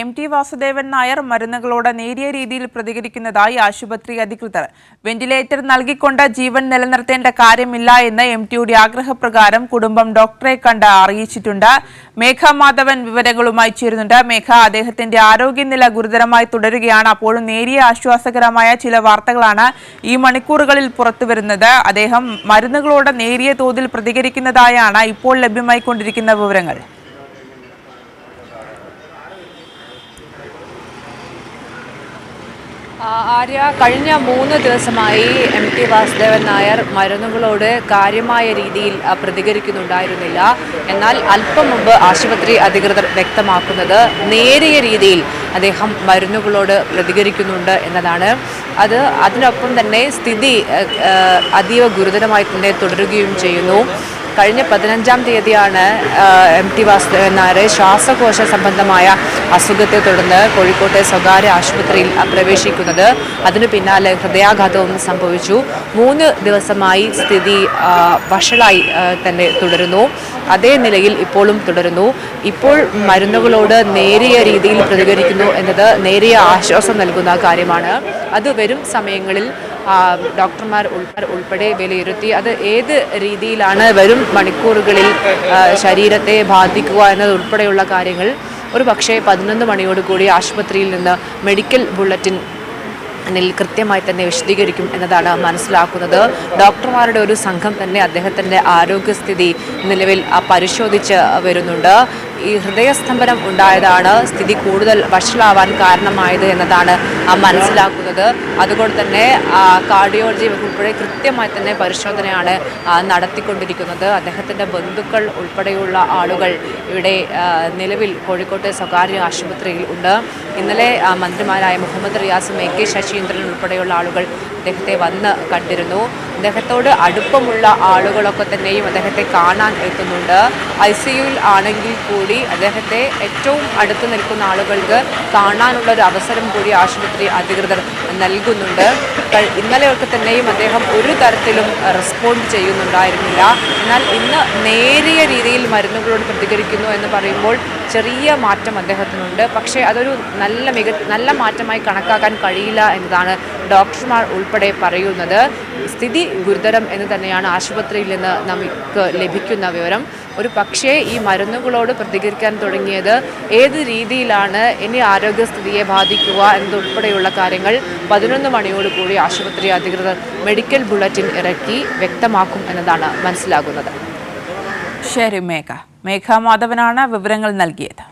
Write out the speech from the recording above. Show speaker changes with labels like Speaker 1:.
Speaker 1: എം.ടി. വാസുദേവൻ നായർ മരുന്നുകളോട് നേരിയ രീതിയിൽ പ്രതികരിക്കുന്നതായി ആശുപത്രി അധികൃതർ. വെന്റിലേറ്റർ നൽകിക്കൊണ്ട് ജീവൻ നിലനിർത്തേണ്ട കാര്യമില്ല എന്ന് എം.ടിയുടെ ആഗ്രഹപ്രകാരം കുടുംബം ഡോക്ടറെ കണ്ട് അറിയിച്ചിട്ടുണ്ട്. മേഘ മാധവൻ വിവരങ്ങളുമായി ചേരുന്നുണ്ട്. മേഘ, അദ്ദേഹത്തിന്റെ ആരോഗ്യനില ഗുരുതരമായി തുടരുകയാണ്. അപ്പോഴും നേരിയ ആശ്വാസകരമായ ചില വാർത്തകളാണ് ഈ മണിക്കൂറുകളിൽ പുറത്തുവരുന്നത്. അദ്ദേഹം മരുന്നുകളോട് നേരിയ തോതിൽ പ്രതികരിക്കുന്നതായാണ് ഇപ്പോൾ ലഭ്യമായിക്കൊണ്ടിരിക്കുന്ന വിവരങ്ങൾ.
Speaker 2: ആര്യ, കഴിഞ്ഞ 3 ദിവസമായി എം.ടി. വാസുദേവൻ നായർ മരുന്നുകളോട് കാര്യമായ രീതിയിൽ പ്രതികരിക്കുന്നുണ്ടായിരുന്നില്ല. എന്നാൽ അല്പം മുമ്പ് ആശുപത്രി അധികൃതർ വ്യക്തമാക്കുന്നത് നേരിയ രീതിയിൽ അദ്ദേഹം മരുന്നുകളോട് പ്രതികരിക്കുന്നുണ്ട് എന്നതാണ്. അതിനൊപ്പം തന്നെ സ്ഥിതി അതീവ ഗുരുതരമായി തന്നെ തുടരുകയും ചെയ്യുന്നു. കഴിഞ്ഞ 15-ാം തീയതിയാണ് എം.ടി. വാസുദേവൻ നായരെ ശ്വാസകോശ സംബന്ധമായ അസുഖത്തെ തുടർന്ന് കോഴിക്കോട്ടെ സ്വകാര്യ ആശുപത്രിയിൽ പ്രവേശിക്കുന്നത്. അതിനു പിന്നാലെ ഹൃദയാഘാതവും സംഭവിച്ചു. 3 ദിവസമായി സ്ഥിതി വഷളായി തന്നെ തുടരുന്നു. അതേ നിലയിൽ ഇപ്പോഴും തുടരുന്നു. ഇപ്പോൾ മരുന്നുകളോട് നേരിയ രീതിയിൽ പ്രതികരിക്കുന്നു എന്നത് നേരിയ ആശ്വാസം നൽകുന്ന കാര്യമാണ്. അത് വരും സമയങ്ങളിൽ ഡോക്ടർമാർ ഉൾപ്പെടെ വിലയിരുത്തി അത് ഏത് രീതിയിലാണ് വരും മണിക്കൂറുകളിൽ ശരീരത്തെ ബാധിക്കുക എന്നതുൾപ്പെടെയുള്ള കാര്യങ്ങൾ ഒരു പക്ഷേ 11 മണിയോടുകൂടി ആശുപത്രിയിൽ നിന്ന് മെഡിക്കൽ ബുള്ളറ്റിൻ കൃത്യമായി തന്നെ വിശദീകരിക്കും എന്നതാണ് മനസ്സിലാക്കുന്നത്. ഡോക്ടർമാരുടെ ഒരു സംഘം തന്നെ അദ്ദേഹത്തിൻ്റെ ആരോഗ്യസ്ഥിതി നിലവിൽ പരിശോധിച്ച് വരുന്നുണ്ട്. ഈ ഹൃദയസ്തംഭനം ഉണ്ടായതാണ് സ്ഥിതി കൂടുതൽ വഷളാവാൻ കാരണമായത് എന്നതാണ് മനസ്സിലാക്കുന്നത്. അതുകൊണ്ട് തന്നെ കാർഡിയോളജി ഉൾപ്പെടെ കൃത്യമായി തന്നെ പരിശോധനയാണ് നടത്തിക്കൊണ്ടിരിക്കുന്നത്. അദ്ദേഹത്തിൻ്റെ ബന്ധുക്കൾ ഉൾപ്പെടെയുള്ള ആളുകൾ ഇവിടെ നിലവിൽ കോഴിക്കോട്ടെ സ്വകാര്യ ആശുപത്രിയിൽ ഉണ്ട്. ഇന്നലെ മന്ത്രിമാരായ മുഹമ്മദ് റിയാസും എ.കെ. ശശീന്ദ്രൻ ഉൾപ്പെടെയുള്ള ആളുകൾ അദ്ദേഹത്തെ വന്ന് കണ്ടിരുന്നു. അദ്ദേഹത്തോട് അടുപ്പമുള്ള ആളുകളൊക്കെ തന്നെയും അദ്ദേഹത്തെ കാണാൻ എത്തുന്നുണ്ട്. ICUയിൽ ആണെങ്കിൽ കൂടി അദ്ദേഹത്തെ ഏറ്റവും അടുത്ത് നിൽക്കുന്ന ആളുകൾക്ക് കാണാനുള്ള ഒരു അവസരം കൂടി ആശുപത്രി അധികൃതർ നൽകുന്നുണ്ട്. ഇന്നലെയൊക്കെ തന്നെയും അദ്ദേഹം ഒരു തരത്തിലും റെസ്പോണ്ട് ചെയ്യുന്നുണ്ടായിരുന്നില്ല. എന്നാൽ ഇന്ന് നേരിയ രീതിയിൽ മരുന്നുകളോട് പ്രതികരിക്കുന്നു എന്ന് പറയുമ്പോൾ ചെറിയ മാറ്റം അദ്ദേഹത്തിനുണ്ട്. പക്ഷേ അതൊരു നല്ല മാറ്റമായി കണക്കാക്കാൻ കഴിയില്ല എന്നതാണ് ഡോക്ടർമാർ ഉൾപ്പെടെ പറയുന്നത്. സ്ഥിതി ഗുരുതരം എന്ന് തന്നെയാണ് ആശുപത്രിയിൽ നിന്ന് നമുക്ക് ലഭിക്കുന്ന വിവരം. ഒരു പക്ഷേ ഈ മരുന്നുകളോട് പ്രതികരിക്കാൻ തുടങ്ങിയത് ഏത് രീതിയിലാണ് ഇനി ആരോഗ്യസ്ഥിതിയെ ബാധിക്കുക എന്നതുൾപ്പെടെയുള്ള കാര്യങ്ങൾ 11 മണിയോടുകൂടി ആശുപത്രി അധികൃതർ മെഡിക്കൽ ബുള്ളറ്റിൻ ഇറക്കി വ്യക്തമാക്കും എന്നതാണ് മനസ്സിലാകുന്നത്.
Speaker 1: ശരി മേഘ. മേഘ മാധവനാണ് വിവരങ്ങൾ നൽകിയത്.